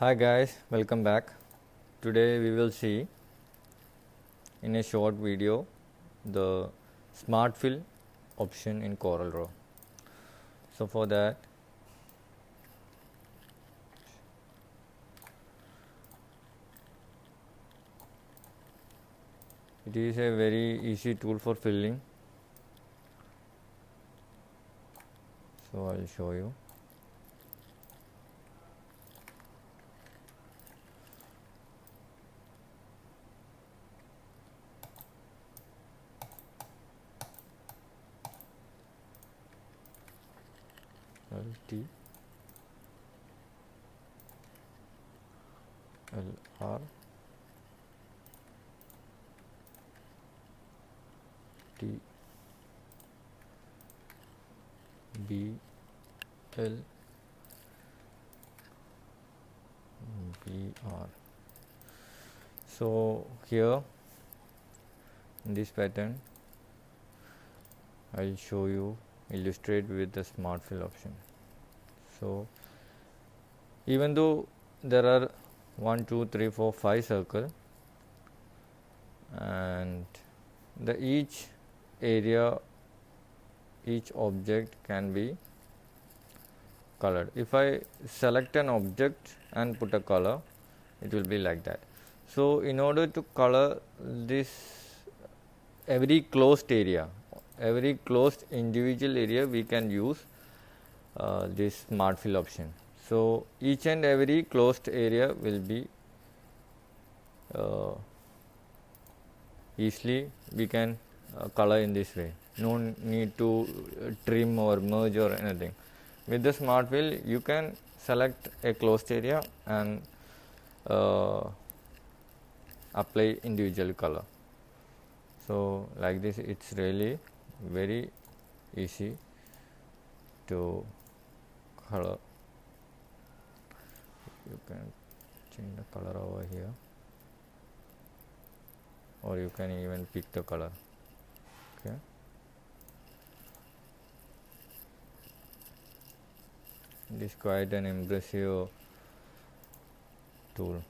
Hi guys, welcome back. Today we will see in a short video the smart fill option in CorelDraw. So for that it is a very easy tool for filling. So I will show you. T L R T B L B R. So here in this pattern I will show you illustrate with the smart fill option. So even though there are 1 2 3 4 5 circle and the each area, each object can be colored. If I select an object and put a color, it will be like that. So in order to color this every closed area, every closed individual area, we can use this smart fill option. So each and every closed area will be easily we can color in this way. No need to trim or merge or anything. With the smart fill you can select a closed area and apply individual color. So like this it's really very easy to color. You can change the color over here, or you can even pick the color. Okay, this is quite an impressive tool.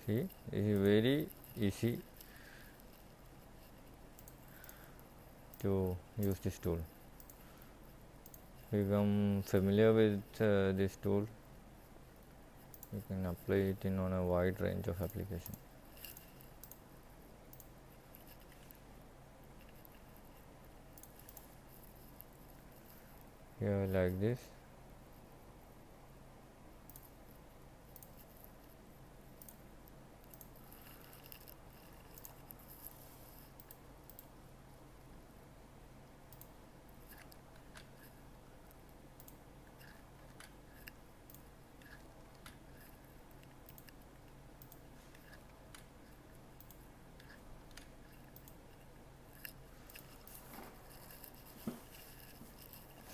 See, it is very easy to use this tool. Become familiar with this tool, you can apply it in on a wide range of applications. Here like this.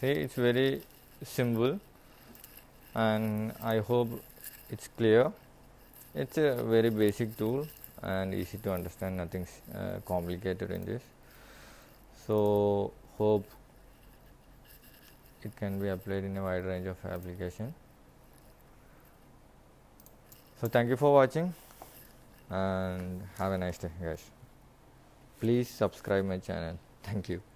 See, it's very simple and I hope it's clear. It's a very basic tool and easy to understand, nothing complicated in this. So hope it can be applied in a wide range of application. So thank you for watching and have a nice day guys. Please subscribe my channel. Thank you.